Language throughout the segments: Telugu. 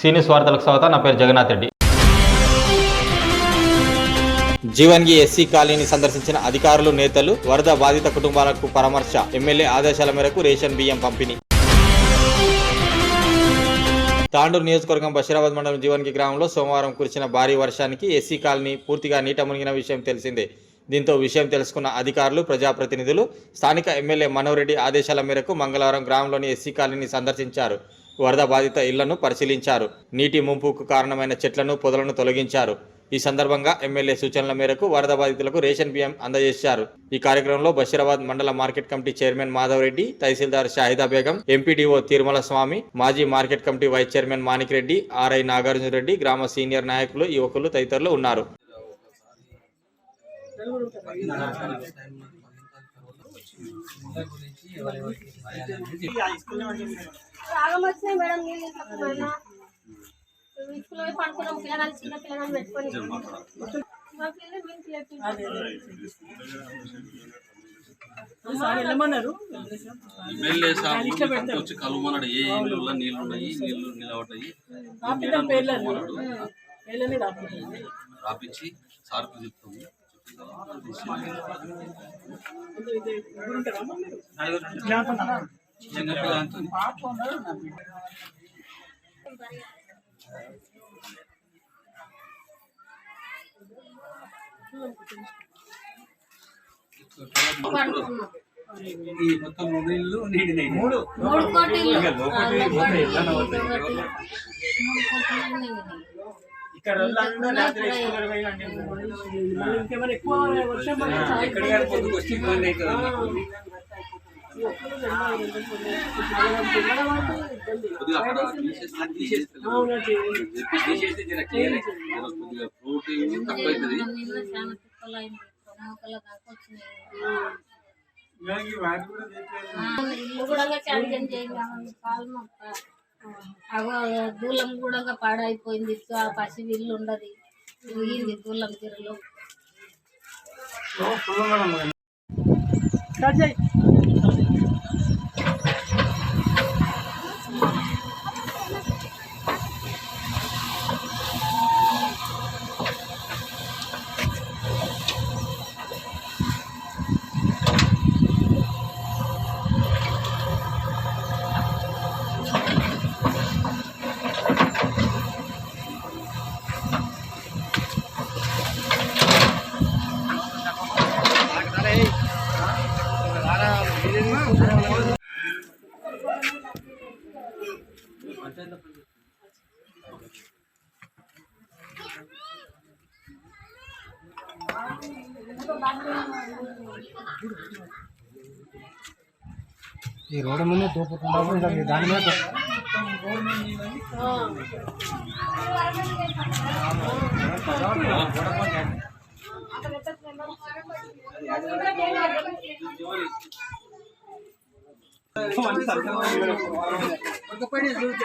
సీనియస్ వార్తలకు స్వాగతం. నా పేరు జగన్నాథ్ రెడ్డి. జీవన్గి ఎస్సీ కాలనీని సందర్శించిన అధికారులు, నేతలు. వరద బాధిత కుటుంబాలకు పరామర్శ. ఎమ్మెల్యే ఆదేశాల మేరకు రేషన్ బియ్యం పంపిణీ. తాండూరు నియోజకవర్గం బషీరాబాద్ మండలం జీవన్గి గ్రామంలో సోమవారం కురిసిన భారీ వర్షానికి ఎస్సీ కాలనీ పూర్తిగా నీట మునిగిన విషయం తెలిసిందే. దీంతో విషయం తెలుసుకున్న అధికారులు, ప్రజాప్రతినిధులు స్థానిక ఎమ్మెల్యే మనోహర్ రెడ్డి ఆదేశాల మేరకు మంగళవారం గ్రామంలోని ఎస్సీ కాలనీని సందర్శించారు. వరద బాధిత ఇళ్లను పరిశీలించారు. నీటి ముంపుకు కారణమైన చెట్లను, పొదలను తొలగించారు. ఈ సందర్భంగా ఎమ్మెల్యే సూచనల మేరకు వరద బాధితులకు రేషన్ బియ్యం అందజేశారు. ఈ కార్యక్రమంలో బషీరాబాద్ మండల market committee chairman Madhav Reddy, తహసీల్దార్ షాహిదా బేగం, ఎంపీడీఓ తిరుమల స్వామి, మాజీ market committee vice chairman Manik Reddy, RI Nagarjuna Reddy, గ్రామ సీనియర్ నాయకులు, యువకులు తదితరులు ఉన్నారు. ఎమ్మెల్యే సాబ్ వచ్చి కలుమన్నాడు. ఏ ఇళ్ళలో నీళ్లు ఉన్నాయి, నీళ్లు నిలబడ్డాయి రాపించి సార్కు చెప్తాము. చిన్నపిల్లలతో ఈ మొత్తం నీళ్ళు నీడినాయి. ఇక్కడ పొద్దుకు వచ్చి ఇబ్బంది అవుతుంది. దూలం కూడా పాడైపోయింది. పసి ఇల్లు ఉండదు, ఊగింది దూలం తీరులో. ఈ రోడ్డు మీద దూపుకుండా దాని మీద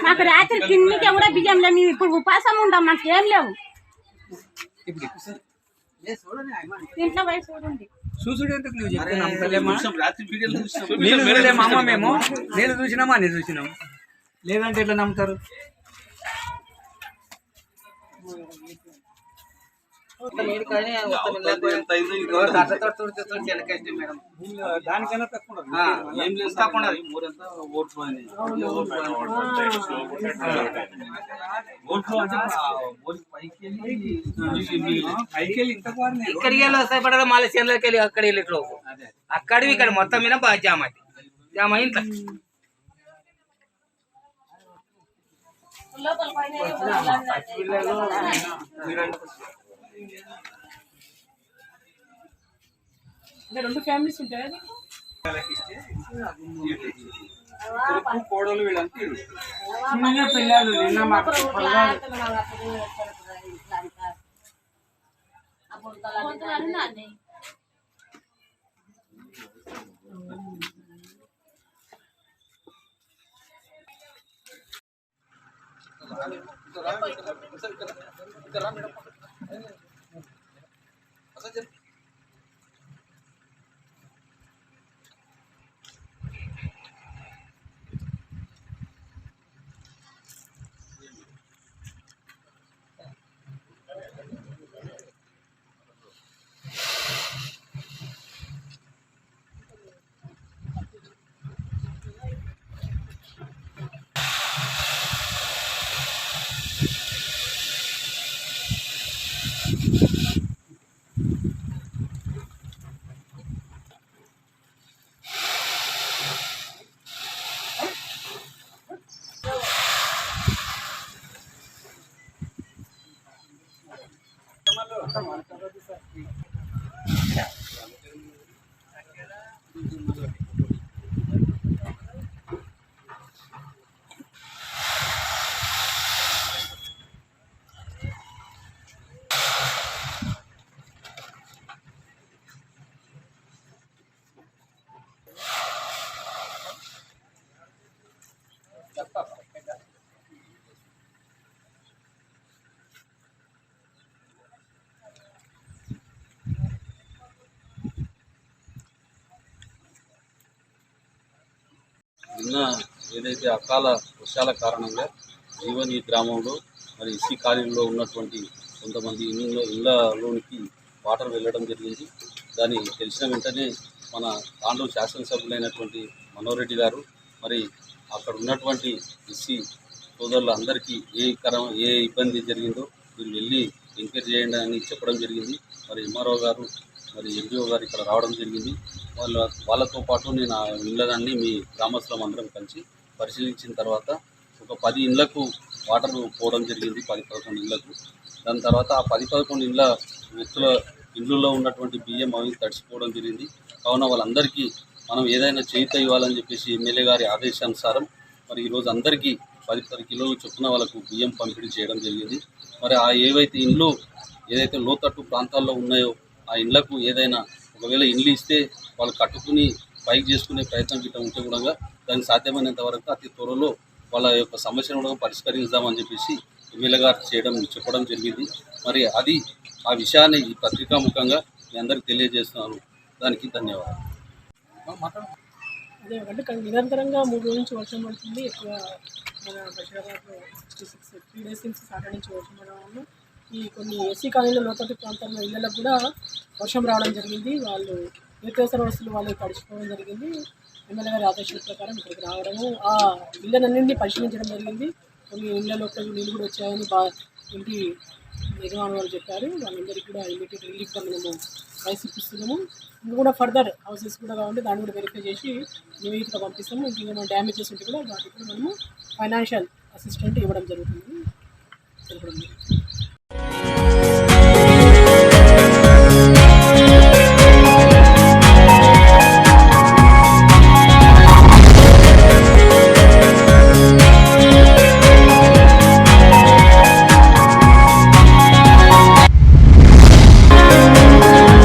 మాకు రాత్రి కిందికి కూడా బియ్యం లేవు. మేము ఇప్పుడు ఉపాసం ఉంటాం, మాకు ఏం లేవు. ఇంట్లో పోయి చూడండి. మేము నేను చూసినామా, నేను చూసినాం, లేదంటే ఎట్లా నమ్ముతారు? దానికైనా తక్కువ ఇక్కడికి వెళ్ళి వస్తాయి పడడం, మళ్ళీ చేనులోకి వెళ్ళి అక్కడ వెళ్ళిట్లో అక్కడివి ఇక్కడ మొత్తం మీద బాగా జామ అయితే జామ ఇంట్లో రెండు ఫ్యామిలీస్ ఉంటాయి. కోడలు వీళ్ళంతా పిల్లలు నిన్న మాకు నిన్న ఏదైతే అకాల వర్షాల కారణంగా జీవన్ ఈ గ్రామంలో మరి ఎస్సీ కాలనీలో ఉన్నటువంటి కొంతమంది ఇళ్ళలోనికి వాటర్ వెళ్ళడం జరిగింది. దాన్ని తెలిసిన వెంటనే మన తాండూరు శాసనసభ్యులైనటువంటి మనోహర్ రెడ్డి గారు మరి అక్కడ ఉన్నటువంటి ఎస్సీ సోదరులందరికీ ఏ ఇబ్బంది జరిగిందో వీళ్ళు వెళ్ళి ఎంక్వైరీ చేయండి అని చెప్పడం జరిగింది. మరి ఎంఆర్ఓ గారు మరి ఎంపీఓ గారు ఇక్కడ రావడం జరిగింది. వాళ్ళతో పాటు నేను ఆ ఇళ్ళన్నీ మీ గ్రామస్తులం అందరం కలిసి పరిశీలించిన తర్వాత ఒక 10 ఇళ్లకు వాటర్ పోవడం జరిగింది, 10-11 ఇళ్లకు. దాని తర్వాత ఆ 10-11 ఇళ్ళ వ్యక్తుల ఇళ్ళల్లో ఉన్నటువంటి బియ్యం అవి తడిసిపోవడం జరిగింది. కావున వాళ్ళందరికీ మనం ఏదైనా చేయూత ఇవ్వాలని చెప్పేసి ఎమ్మెల్యే గారి ఆదేశానుసారం మరి ఈరోజు అందరికీ 10 కిలోలు చొప్పున వాళ్ళకు బియ్యం పంపిణీ చేయడం జరిగింది. మరి ఆ ఏవైతే ఇండ్లు ఏదైతే లోతట్టు ప్రాంతాల్లో ఉన్నాయో ఆ ఇండ్లకు ఏదైనా ఒకవేళ ఇండ్లు ఇస్తే వాళ్ళు కట్టుకుని పైకి చేసుకునే ప్రయత్నం గిట్ట ఉంటే కూడా దానికి సాధ్యమైనంత వరకు అతి త్వరలో వాళ్ళ యొక్క సమస్యను కూడా పరిష్కరిద్దామని చెప్పేసి ఎమ్మెల్యే గారు చెప్పడం జరిగింది. మరి అది ఆ విషయాన్ని ఈ పత్రికాముఖంగా మీ అందరికీ తెలియజేస్తున్నాను. దానికి ధన్యవాదాలు. అదే అంటే నిరంతరంగా 3 రోజుల నుంచి వర్షం పడుతుంది. ఎక్కువ మన బషీరాబాద్లో 66 3 డేస్ నుంచి సాటర్డే నుంచి వర్షం పడడం వల్ల ఈ కొన్ని ఎస్సీ కాలనీలో లోతట్టు ప్రాంతాల్లో ఇళ్ళకు కూడా వర్షం రావడం జరిగింది. వాళ్ళు నిత్యావసర వస్తువులు వాళ్ళు తడిచిపోవడం జరిగింది. ఎమ్మెల్యే గారి ఆదేశాల ప్రకారం ఇక్కడికి రావడము ఆ ఇళ్ళనన్నింటినీ పరిశీలించడం జరిగింది. కొన్ని ఇళ్ళలోకి నీళ్ళు కూడా వచ్చాయని ఇంటి నిర్మాణం వాళ్ళు చెప్పారు. వాళ్ళందరికీ కూడా ఇమీడియట్ రిలీఫ్గా మేము రైస్ ఇప్పిస్తున్నాము. ఇంకా కూడా ఫర్దర్ హౌసెస్ కూడా కావాలి, దాన్ని కూడా వెరిఫై చేసి నివేదిక పంపిస్తాము. ఇంకేమైనా డ్యామేజెస్ ఉంటే కూడా వాటికి కూడా మనము ఫైనాన్షియల్ అసిస్టెంట్ ఇవ్వడం జరుగుతుంది.